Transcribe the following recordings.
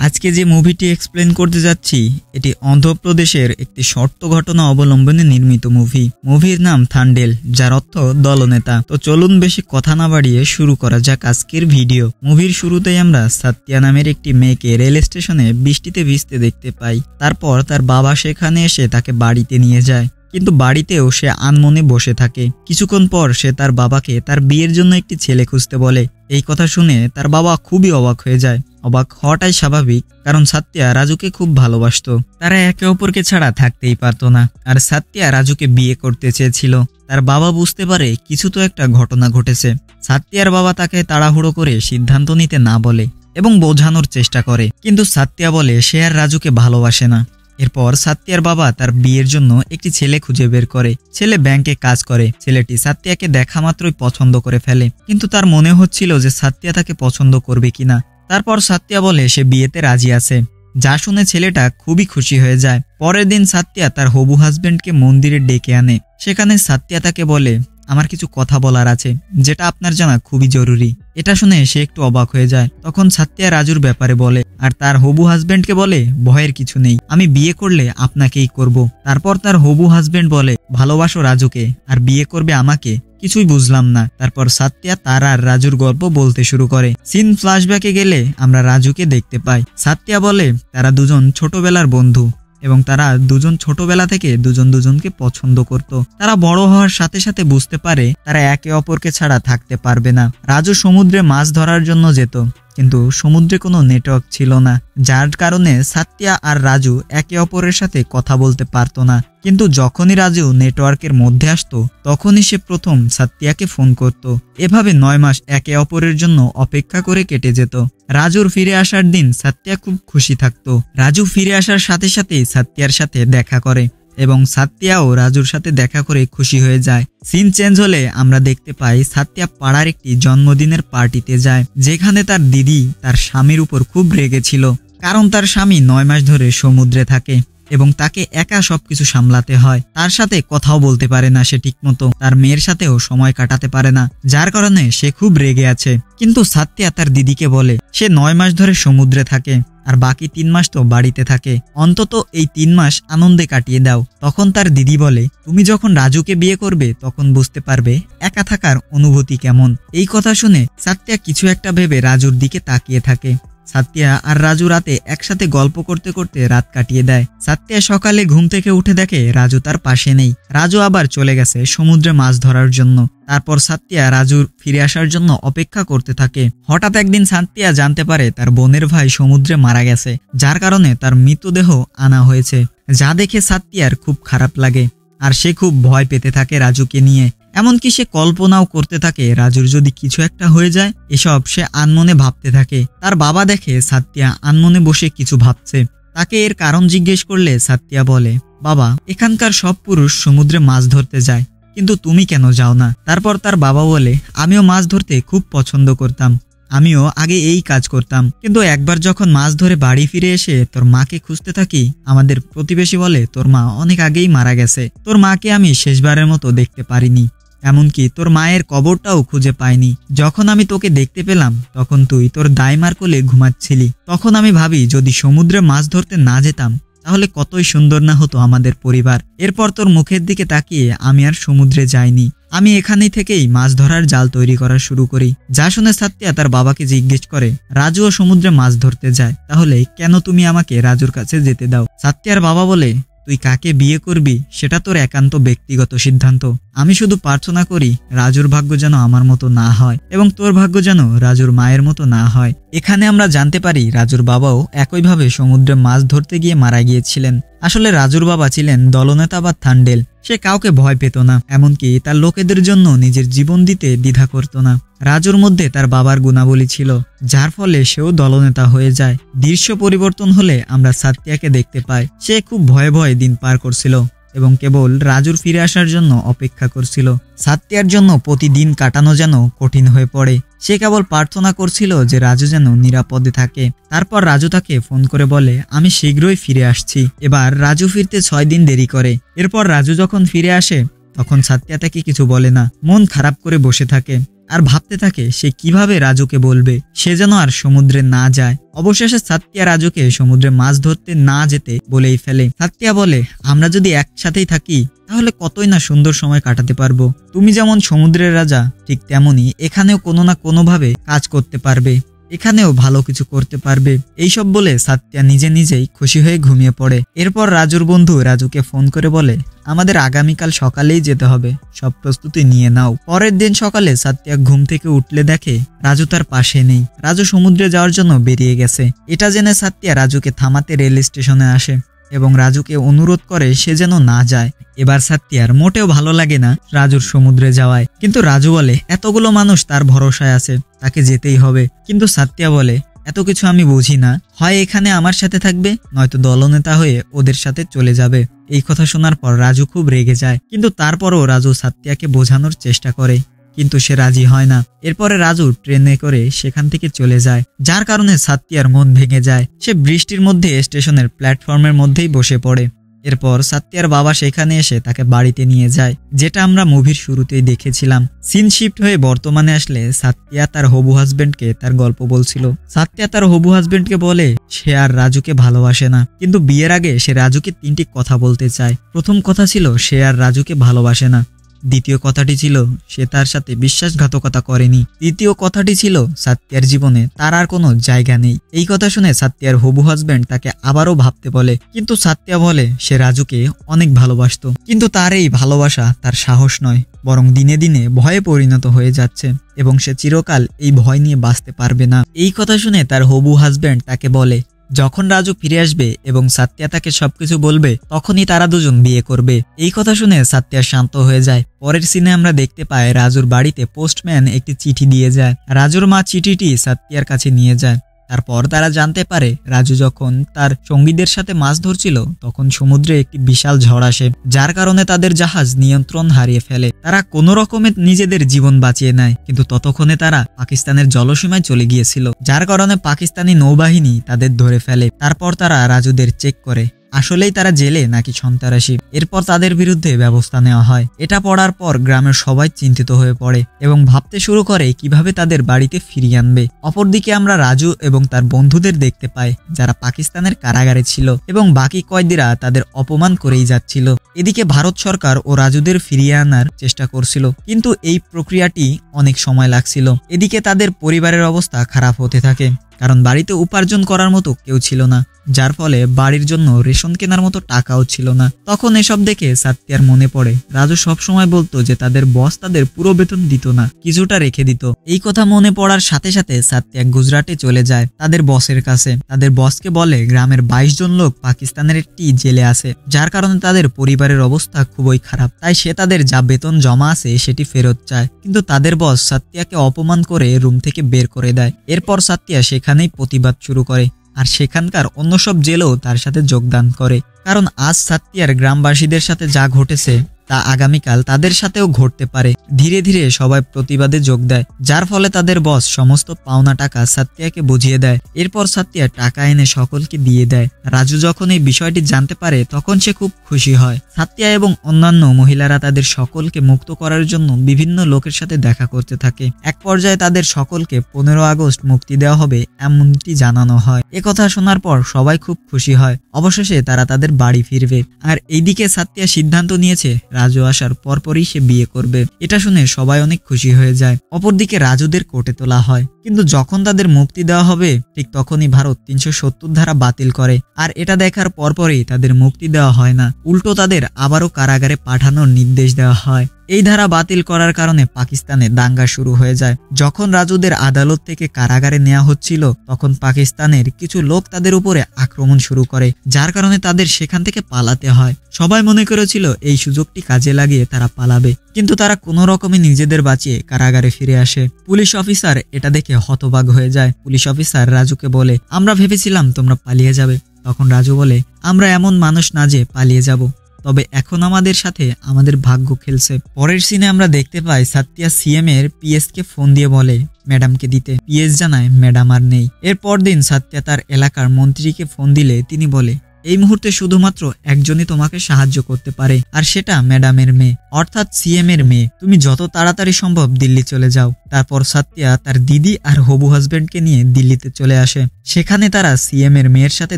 আজকে যে মুভিটি এক্সপ্লেন করতে যাচ্ছি এটি অন্ধ্রপ্রদেশের একটি সত্য ঘটনা অবলম্বনে নির্মিত মুভি। মুভির নাম থান্ডেল, যার অর্থ দলনেতা। তো চলুন বেশি কথা না বাড়িয়ে শুরু করা যাক আজকের ভিডিও। মুভির শুরুতেই আমরা সাত্যা নামের একটি মেয়েকে রেল স্টেশনে বৃষ্টিতে ভিজতে দেখতে পাই। তারপর তার বাবা সেখানে এসে তাকে বাড়িতে নিয়ে যায়, কিন্তু বাড়িতেও সে আনমনে বসে থাকে। কিছুক্ষণ পর সে তার বাবাকে তার বিয়ের জন্য একটি ছেলে খুঁজতে বলে। এই কথা শুনে তার বাবা খুবই অবাক হয়ে যায়। অবাক হওয়াটাই স্বাভাবিক, কারণ সাত্যা রাজুকে খুব ভালোবাসতো। তারা একে অপরকে ছাড়া থাকতেই পারতো না। আর সাত্যা রাজুকে বিয়ে করতে চেয়েছিল। তার বাবা বুঝতে পারে কিছু তো একটা ঘটনা ঘটেছে। সাত্যার বাবা তাকে তাড়াহুড়ো করে সিদ্ধান্ত নিতে না বলে এবং বোঝানোর চেষ্টা করে, কিন্তু সাত্যা বলে সে আর রাজুকে ভালোবাসে না। এরপর সাত্যার বাবা তার বিয়ের জন্য একটি ছেলে খুঁজে বের করে। ছেলে ব্যাংকে কাজ করে। ছেলেটি সাত্যাকে দেখা মাত্রই পছন্দ করে ফেলে, কিন্তু তার মনে হচ্ছিল যে সাত্যা তাকে পছন্দ করবে কিনা। তারপর সাত্যা বলে সে বিয়েতে রাজি আছে, যা শুনে ছেলেটা খুবই খুশি হয়ে যায়। পরের দিন সাত্যা তার হবু হাজবেন্ডকে মন্দিরে ডেকে আনে। সেখানে সাত্যা তাকে বলে, আমার কিছু কথা বলার আছে যেটা আপনার জানা খুবই জরুরি। এটা শুনে সে একটু অবাক হয়ে যায়। তখন সাত্যা রাজুর ব্যাপারে বলে, আর তার হবু হাজবেন্ডকে বলে, ভয়ের কিছু নেই, আমি বিয়ে করলে আপনাকেই করব। তারপর তার হবু হাজবেন্ড বলে, ভালোবাসো রাজুকে আর বিয়ে করবে আমাকে? কিছুই বুঝলাম না। তারপর সাত্যা তার আর রাজুর গল্প বলতে শুরু করে। সিন ফ্ল্যাশব্যাকে গেলে আমরা রাজুকে দেখতে পাই। সাত্যা বলে তারা দুজন ছোটবেলার বন্ধু এবং তারা দুজন ছোটবেলা থেকে দুজন দুজনকে পছন্দ করত। তারা বড় হওয়ার সাথে সাথে বুঝতে পারে তারা একে অপরকে ছাড়া থাকতে পারবে না। রাজু সমুদ্রে মাছ ধরার জন্য যেত, কিন্তু সমুদ্রে কোনো নেটওয়ার্ক ছিল না, যার কারণে সাত্যা আর রাজু একে অপরের সাথে কথা বলতে পারতো না। কিন্তু যখনই রাজু নেটওয়ার্কের মধ্যে আসতো তখনই সে প্রথম সাত্যাকে ফোন করত। এভাবে 9 মাস একে অপরের জন্য অপেক্ষা করে কেটে যেত। রাজুর ফিরে আসার দিন সাত্যা খুব খুশি থাকতো। রাজু ফিরে আসার সাথে সাথে সাত্যার সাথে দেখা করে এবং সাত্যাও রাজুর সাথে দেখা করে খুশি হয়ে যায়। সিন চেঞ্জ হলে আমরা দেখতে পাই সাত্যা পাড়ার একটি জন্মদিনের পার্টিতে যায়, যেখানে তার দিদি তার স্বামীর উপর খুব রেগেছিল, কারণ তার স্বামী 9 মাস ধরে সমুদ্রে থাকে এবং তাকে একা সবকিছু সামলাতে হয়। তার সাথে কথাও বলতে পারে না সে ঠিকমতো, তার মেয়ের সাথেও সময় কাটাতে পারে না, যার কারণে সে খুব রেগে আছে। কিন্তু সাত্যা তার দিদিকে বলে সে 9 মাস ধরে সমুদ্রে থাকে আর বাকি 3 মাস তো বাড়িতে থাকে, অন্তত এই 3 মাস আনন্দে কাটিয়ে দাও। তখন তার দিদি বলে, তুমি যখন রাজুকে বিয়ে করবে তখন বুঝতে পারবে একা থাকার অনুভূতি কেমন। এই কথা শুনে সাত্যা কিছু একটা ভেবে রাজুর দিকে তাকিয়ে থাকে। সাত্যা আর রাজু রাতে একসাথে গল্প করতে করতে রাত কাটিয়ে দেয়। সাত্যা সকালে ঘুম থেকে উঠে দেখে রাজু তার পাশে নেই। রাজু আবার চলে গেছে সমুদ্রে মাছ ধরার জন্য। তারপর সাত্যা রাজুর ফিরে আসার জন্য অপেক্ষা করতে থাকে। হঠাৎ একদিন সাত্যা জানতে পারে তার বোনের ভাই সমুদ্রে মারা গেছে, যার কারণে তার মৃতদেহ আনা হয়েছে, যা দেখে সাত্যার খুব খারাপ লাগে আর সে খুব ভয় পেতে থাকে রাজুকে নিয়ে। এমনকি সে কল্পনাও করতে থাকে রাজুর যদি কিছু একটা হয়ে যায়। এসব সে আনমনে ভাবতে থাকে। তার বাবা দেখে সাত্যা আনমনে বসে কিছু ভাবছে। তাকে এর কারণ জিজ্ঞেস করলে সাত্যা বলে, বাবা, এখানকার সব পুরুষ সমুদ্রে মাছ ধরতে যায়, কিন্তু তুমি কেন যাও না? তারপর তার বাবা বলে, আমিও মাছ ধরতে খুব পছন্দ করতাম, আমিও আগে এই কাজ করতাম, কিন্তু একবার যখন মাছ ধরে বাড়ি ফিরে এসে তোর মাকে খুঁজতে থাকি, আমাদের প্রতিবেশী বলে তোর মা অনেক আগেই মারা গেছে। তোর মাকে আমি শেষবারের মতো দেখতে পারিনি, এমনকি তোর মায়ের কবরটাও খুঁজে পাইনি। যখন আমি তোকে দেখতে পেলাম তখন তুই তোর দাইমার কোলে ঘুমাচ্ছিলি। তখন আমি ভাবি যদি সমুদ্রে মাছ ধরতে না যেতাম তাহলে কতই সুন্দর না হতো আমাদের পরিবার। এরপর তোর মুখের দিকে তাকিয়ে আমি আর সমুদ্রে যাইনি, আমি এখানেই থেকেই মাছ ধরার জাল তৈরি করা শুরু করি। যা শুনে সাত্যা তার বাবাকে জিজ্ঞেস করে, রাজুও সমুদ্রে মাছ ধরতে যায়, তাহলে কেন তুমি আমাকে রাজুর কাছে যেতে দাও? সাত্যার বাবা বলে, তুই কাকে বিয়ে করবি সেটা তোর একান্ত ব্যক্তিগত সিদ্ধান্ত। আমি শুধু প্রার্থনা করি রাজুর ভাগ্য যেন আমার মতো না হয় এবং তোর ভাগ্য যেন রাজুর মায়ের মতো না হয়। এখানে আমরা জানতে পারি রাজুর বাবাও একইভাবে সমুদ্রে মাছ ধরতে গিয়ে মারা গিয়েছিলেন। আসলে রাজুর বাবা ছিলেন দলনেতা বা থান্ডেল। সে কাউকে ভয় পেত না, এমনকি তার লোকেদের জন্য নিজের জীবন দিতে দ্বিধা করত না। রাজুর মধ্যে তার বাবার গুণাবলী ছিল, যার ফলে সেও দলনেতা হয়ে যায়। দৃশ্য পরিবর্তন হলে আমরা সাত্যাকে দেখতে পাই। সে খুব ভয়ে ভয়ে দিন পার করছিল এবং কেবল রাজুর ফিরে আসার জন্য অপেক্ষা করছিল। সাত্যার জন্য প্রতিদিন কাটানো যেন কঠিন হয়ে পড়ে। সে কেবল প্রার্থনা করছিল যে রাজু যেন নিরাপদে থাকে। তারপর রাজু তাকে ফোন করে বলে, আমি শীঘ্রই ফিরে আসছি। এবার রাজু ফিরতে 6 দিন দেরি করে। এরপর রাজু যখন ফিরে আসে তখন সাত্যা তাকে কিছু বলে না, মন খারাপ করে বসে থাকে। আর ভাবতে থাকে সে কিভাবে রাজুকে বলবে সে যেন আর সমুদ্রে না যায়। অবশেষে সাত্যা রাজুকে সমুদ্রে মাছ ধরতে না যেতে বলেই ফেলে। সাত্যা বলে, আমরা যদি একসাথেই থাকি তাহলে কতই না সুন্দর সময় কাটাতে পারবো। তুমি যেমন সমুদ্রের রাজা, ঠিক তেমনই এখানেও কোনো না কোনোভাবে কাজ করতে পারবে, এখানেও ভালো কিছু করতে পারবে। এইসব বলে সাত্যা নিজে নিজেই খুশি হয়ে ঘুমিয়ে পড়ে। এরপর রাজুর বন্ধু রাজুকে ফোন করে বলে, আমাদের আগামীকাল সকালেই যেতে হবে, সব প্রস্তুতি নিয়ে নাও। পরের দিন সকালে সাত্যা ঘুম থেকে উঠলে দেখে রাজু তার পাশে নেই। রাজু সমুদ্রে যাওয়ার জন্য বেরিয়ে গেছে। এটা জেনে সাত্যা রাজুকে থামাতে রেল স্টেশনে আসে এবং রাজুকে অনুরোধ করে সে যেন না যায়। এবার সাত্যার মোটেও ভালো লাগে না রাজুর সমুদ্রে যাওয়ায়, কিন্তু রাজু বলে এতগুলো মানুষ তার ভরসায় আছে, তাকে যেতেই হবে। কিন্তু সাত্যা বলে, এত কিছু আমি বুঝি না, হয় এখানে আমার সাথে থাকবে, নয়তো দলনেতা হয়ে ওদের সাথে চলে যাবে। এই কথা শোনার পর রাজু খুব রেগে যায়, কিন্তু তারপরও রাজু সাত্যাকে বোঝানোর চেষ্টা করে, কিন্তু সে রাজি হয় না। এরপরে রাজু ট্রেনে করে সেখান থেকে চলে যায়, যার কারণে সাত্যার মন ভেঙে যায়। সে বৃষ্টির মধ্যে স্টেশনের প্ল্যাটফর্মের মধ্যেই বসে পড়ে। এরপর সাত্যার বাবা সেখানে এসে তাকে বাড়িতে নিয়ে যায়, যেটা আমরা মুভির শুরুতেই দেখেছিলাম। সিন শিফট হয়ে বর্তমানে আসলে সাত্যা তার হবু হাজবেন্ডকে তার গল্প বলছিল। সাত্যা তার হবু হাজবেন্ডকে বলে সে আর রাজুকে ভালোবাসে না, কিন্তু বিয়ের আগে সে রাজুকে 3টি কথা বলতে চায়। প্রথম কথা ছিল সে আর রাজুকে ভালোবাসে না। দ্বিতীয় কথাটি ছিল সে তার সাথে বিশ্বাসঘাতকতা করেনি। তৃতীয় কথাটি ছিল সাত্যার জীবনে তার আর কোনো জায়গা নেই। এই কথা শুনে সাত্যার হবু হাজবেন্ড তাকে আবারও ভাবতে বলে, কিন্তু সাত্যা বলে সে রাজুকে অনেক ভালোবাসতো, কিন্তু তার এই ভালোবাসা তার সাহস নয়, বরং দিনে দিনে ভয়ে পরিণত হয়ে যাচ্ছে এবং সে চিরকাল এই ভয় নিয়ে বাঁচতে পারবে না। এই কথা শুনে তার হবু হাজবেন্ড তাকে বলে যখন রাজু ফিরে আসবে এবং সাত্যা তাকে সবকিছু বলবে তখনই তারা দুজন বিয়ে করবে। এই কথা শুনে সাত্যা শান্ত হয়ে যায়। পরের সিনে আমরা দেখতে পাই রাজুর বাড়িতে পোস্টম্যান একটি চিঠি দিয়ে যায়। রাজুর মা চিঠিটি সাত্যার কাছে নিয়ে যায়। তারপর তারা জানতে পারে রাজু যখন তার সঙ্গীদের সাথে মাছ ধরছিল তখন সমুদ্রে একটি বিশাল ঝড় আসে, যার কারণে তাদের জাহাজ নিয়ন্ত্রণ হারিয়ে ফেলে। তারা কোনো রকমে নিজেদের জীবন বাঁচিয়ে নেয়, কিন্তু ততক্ষণে তারা পাকিস্তানের জলসীমায় চলে গিয়েছিল, যার কারণে পাকিস্তানি নৌবাহিনী তাদের ধরে ফেলে। তারপর তারা রাজুদের চেক করে আসলেই তারা জেলে নাকি সন্ত্রাসী। এরপর তাদের বিরুদ্ধে ব্যবস্থা নেওয়া হয়। এটা পড়ার পর গ্রামের সবাই চিন্তিত হয়ে পড়ে এবং ভাবতে শুরু করে কিভাবে তাদের বাড়িতে ফিরিয়ে আনবে। অপরদিকে আমরা রাজু এবং তার বন্ধুদের দেখতে পাই যারা পাকিস্তানের কারাগারে ছিল এবং বাকি কয়েদিরা তাদের অপমান করেই যাচ্ছিল। এদিকে ভারত সরকার ও রাজুদের ফিরিয়ে আনার চেষ্টা করছিল, কিন্তু এই প্রক্রিয়াটি অনেক সময় লাগছিল। এদিকে তাদের পরিবারের অবস্থা খারাপ হতে থাকে, কারণ বাড়িতে উপার্জন করার মতো কেউ ছিল না, যার ফলে বাড়ির জন্য রেশন কেনার মতো টাকাও ছিল না। তখন এসব দেখে সাত্যার মনে পড়ে রাজু সবসময় বলতো যে তাদের বস তাদের পুরো বেতন দিত না, কিছুটা রেখে দিত। এই কথা মনে পড়ার সাথে সাথে সাত্যা গুজরাটে চলে যায় তাদের বসের কাছে। তাদের বসকে বলে গ্রামের 22 জন লোক পাকিস্তানের একটি জেলে আছে, যার কারণে তাদের পরিবারের অবস্থা খুবই খারাপ, তাই সে তাদের যা বেতন জমা আছে সেটি ফেরত চায়। কিন্তু তাদের বস সাত্যাকে অপমান করে রুম থেকে বের করে দেয়। এরপর সাত্যা সেখানেই প্রতিবাদ শুরু করে, আর সেখানকার অন্য সব জেলেও তার সাথে যোগদান করে, কারণ আজ সাত্যার গ্রামবাসীদের সাথে যা ঘটেছে তা আগামীকাল তাদের সাথেও ঘটতে পারে। ধীরে ধীরে সবাই প্রতিবাদে যোগ দেয়, যার ফলে তাদের বস সমস্ত পাওনা টাকা সাত্যাকে বুঝিয়ে দেয়। এরপর সাত্যা টাকা এনে সকলকে দিয়ে দেয়। রাজু যখন এই বিষয়টি জানতে পারে তখন সে খুব খুশি হয়। সাত্যা এবং অন্যান্য মহিলারা তাদের সকলকে মুক্ত করার জন্য বিভিন্ন লোকের সাথে দেখা করতে থাকে। এক পর্যায়ে তাদের সকলকে 15 আগস্ট মুক্তি দেওয়া হবে এমনটি জানানো হয়। একথা শোনার পর সবাই খুব খুশি হয়। অবশেষে তারা তাদের বাড়ি ফিরবে। আর এইদিকে সাত্যা সিদ্ধান্ত নিয়েছে রাজু আসার পরপরই সে বিয়ে করবে। এটা শুনে সবাই অনেক খুশি হয়ে যায়। অপরদিকে রাজুদের কোর্টে তোলা হয়, কিন্তু যখন তাদের মুক্তি দেওয়া হবে ঠিক তখনই ভারত 370 ধারা বাতিল করে, আর এটা দেখার পরপরই তাদের মুক্তি দেওয়া হয় না, উল্টো তাদের আবারও কারাগারে পাঠানোর নির্দেশ দেওয়া হয়। এই ধারা বাতিল করার কারণে পাকিস্তানে দাঙ্গা শুরু হয়ে যায়। যখন রাজুদের আদালত থেকে কারাগারে নেওয়া হচ্ছিল তখন পাকিস্তানের কিছু লোক তাদের উপরে আক্রমণ শুরু করে, যার কারণে তাদের সেখান থেকে পালাতে হয়। সবাই মনে করেছিল এই সুযোগটি কাজে লাগিয়ে তারা পালাবে, কিন্তু তারা কোনো রকমে নিজেদের বাঁচিয়ে কারাগারে ফিরে আসে। পুলিশ অফিসার এটা দেখে হতবাক হয়ে যায়। পুলিশ অফিসার রাজুকে বলে, আমরা ভেবেছিলাম তোমরা পালিয়ে যাবে। তখন রাজু বলে, আমরা এমন মানুষ না যে পালিয়ে যাব, তবে এখন আমাদের সাথে আমাদের ভাগ্য খেলছে। পরের সিনে আমরা দেখতে পাই সাত্যা সিএম এর পিএস কে ফোন দিয়ে বলে ম্যাডামকে দিতে। পিএস জানায় ম্যাডাম আর নেই। এরপর দিন সাত্যা তার এলাকার মন্ত্রীকে ফোন দিলে তিনি বলে এই মুহূর্তে শুধুমাত্র একজনই তোমাকে সাহায্য করতে পারে, আর সেটা ম্যাডামের মেয়ে, অর্থাৎ সিএম এর মেয়ে। তুমি যত তাড়াতাড়ি সম্ভব দিল্লি চলে যাও। তারপর সাত্যা তার দিদি আর হবু হাজবেন্ডকে নিয়ে দিল্লিতে চলে আসে। সেখানে তারা সিএম এর মেয়ের সাথে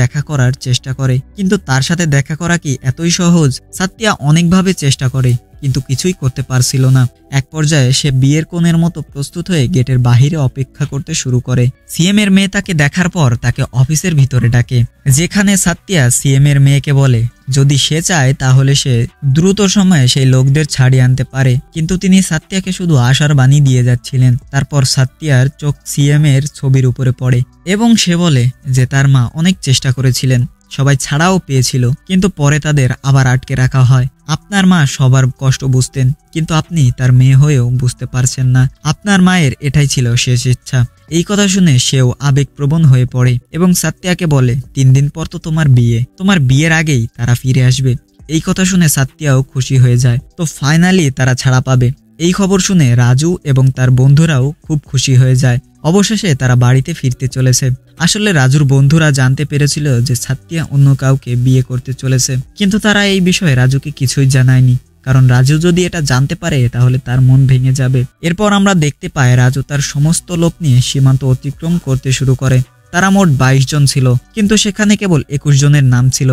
দেখা করার চেষ্টা করে, কিন্তু তার সাথে দেখা করা কি এতই সহজ? সাত্যা অনেকভাবে চেষ্টা করে কিন্তু কিছুই করতে পারছিল না। এক পর্যায়ে সে বিয়ের কোণের মতো প্রস্তুত হয়ে গেটের বাহিরে অপেক্ষা করতে শুরু করে। সিএম এর মেয়ে তাকে দেখার পর তাকে অফিসের ভিতরে ডাকে, যেখানে সাত্যা সিএম এর মেয়েকে বলে যদি সে চায় তাহলে সে দ্রুত সময়ে সেই লোকদের ছাড়িয়ে আনতে পারে, কিন্তু তিনি সাত্যাকে শুধু আশার বাণী দিয়ে যাচ্ছিলেন। তারপর সাত্যার চোখ সিএম এর ছবির উপরে পড়ে এবং সে বলে যে তার মা অনেক চেষ্টা করেছিলেন, সবাই ছাড়াও পেয়েছিল, কিন্তু পরে তাদের আবার আটকে রাখা হয়। আপনার মা সবার কষ্ট বুঝতেন, কিন্তু আপনি তার মেয়ে হয়েও বুঝতে পারছেন না। আপনার মায়ের এটাই ছিল শেষ ইচ্ছা। এই কথা শুনে সেও আবেগপ্রবণ হয়ে পড়ে এবং সাত্যাকে বলে 3 দিন পর তো তোমার বিয়ের আগেই তারা ফিরে আসবে। এই কথা শুনে সাত্যাও খুশি হয়ে যায়। তো ফাইনালি তারা ছাড়া পাবে। এই খবর শুনে রাজু এবং তার বন্ধুরাও খুব খুশি হয়ে যায়। অবশেষে তারা বাড়িতে ফিরতে চলেছে। আসলে রাজুর বন্ধুরা জানতে পেরেছিল যে সাত্যা অন্য কাউকে বিয়ে করতে চলেছে, কিন্তু তারা এই বিষয়ে রাজুকে কিছুই জানায়নি, কারণ রাজু যদি এটা জানতে পারে তাহলে তার মন ভেঙে যাবে। এরপর আমরা দেখতে পাই রাজু তার সমস্ত লোক নিয়ে সীমান্ত অতিক্রম করতে শুরু করে। তারা মোট 22 জন ছিল, কিন্তু সেখানে কেবল 21 জনের নাম ছিল।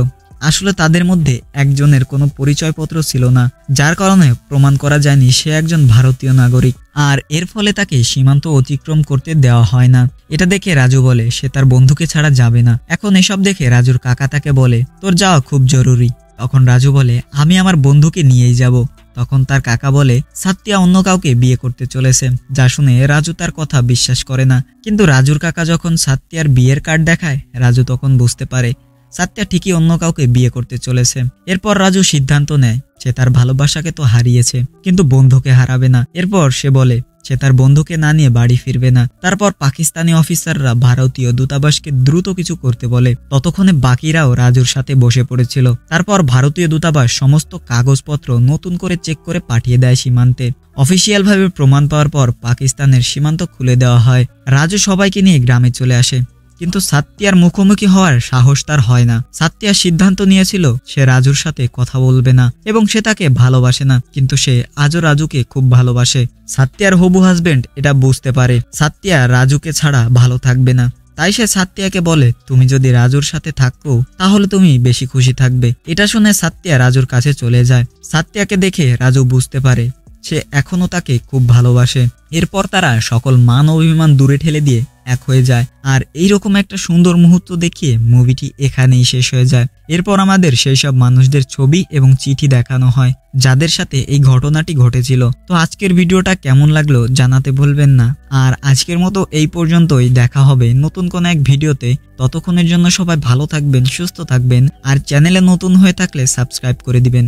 আসলে তাদের মধ্যে একজনের কোনো পরিচয়পত্র ছিল না, যার কারণে প্রমাণ করা যায়নি সে একজন ভারতীয় নাগরিক, আর এর ফলে তাকে সীমান্ত অতিক্রম করতে দেওয়া হয় না। এটা দেখে রাজু বলে সে তার বন্ধুকে ছাড়া যাবে না। এখন এসব দেখে রাজুর কাকা তাকে বলে তোর যাওয়া খুব জরুরি। তখন রাজু বলে আমি আমার বন্ধুকে নিয়েই যাব। তখন তার কাকা বলে সাত্যা অন্য কাউকে বিয়ে করতে চলেছে, যা শুনে রাজু তার কথা বিশ্বাস করে না। কিন্তু রাজুর কাকা যখন সাত্যার বিয়ের কার্ড দেখায়, রাজু তখন বুঝতে পারে সাত্যা ঠিকই অন্য কাউকে বিয়ে করতে চলেছে। এরপর রাজু সিদ্ধান্ত নেয় সে তার ভালোবাসাকে তো হারিয়েছে, কিন্তু বন্ধুকে হারাবে না। এরপর সে বলে সে তার বন্ধুকে না নিয়ে বাড়ি ফিরবে না। তারপর পাকিস্তানি অফিসাররা ভারতীয় দূতাবাসকে দ্রুত কিছু করতে বলে। ততক্ষণে বাকিরাও রাজুর সাথে বসে পড়েছিল। তারপর ভারতীয় দূতাবাস সমস্ত কাগজপত্র নতুন করে চেক করে পাঠিয়ে দেয় সীমান্তে। অফিসিয়াল ভাবে প্রমাণ পাওয়ার পর পাকিস্তানের সীমান্ত খুলে দেওয়া হয়। রাজু সবাইকে নিয়ে গ্রামে চলে আসে, কিন্তু সাত্যার মুখোমুখি হওয়ার সাহস তার হয় না। সাত্যা সিদ্ধান্ত নিয়েছিল সে রাজুর সাথে কথা বলবে না এবং সে তাকে ভালোবাসে না, কিন্তু সে আজও রাজুকে খুব ভালোবাসে। সাত্যার হবু হাজবেন্ড এটা বুঝতে পারে সাত্যা রাজুকে ছাড়া ভালো থাকবে না, তাই সে সাত্যাকে বলে তুমি যদি রাজুর সাথে থাকো তাহলে তুমি বেশি খুশি থাকবে। এটা শুনে সাত্যা রাজুর কাছে চলে যায়। সাত্যাকে দেখে রাজু বুঝতে পারে সে এখনো তাকে খুব ভালোবাসে। এরপর তারা সকল মান অভিমান দূরে ঠেলে দিয়ে এক হয়ে যায়। আর এইরকম একটা সুন্দর মুহূর্ত দেখিয়ে মুভিটি এখানেই শেষ হয়ে যায়। এরপর আমাদের সেই সব মানুষদের ছবি এবং চিঠি দেখানো হয় যাদের সাথে এই ঘটনাটি ঘটেছিল। তো আজকের ভিডিওটা কেমন লাগলো জানাতে ভুলবেন না। আর আজকের মতো এই পর্যন্তই, দেখা হবে নতুন কোনো এক ভিডিওতে। ততক্ষণের জন্য সবাই ভালো থাকবেন, সুস্থ থাকবেন, আর চ্যানেলে নতুন হয়ে থাকলে সাবস্ক্রাইব করে দিবেন।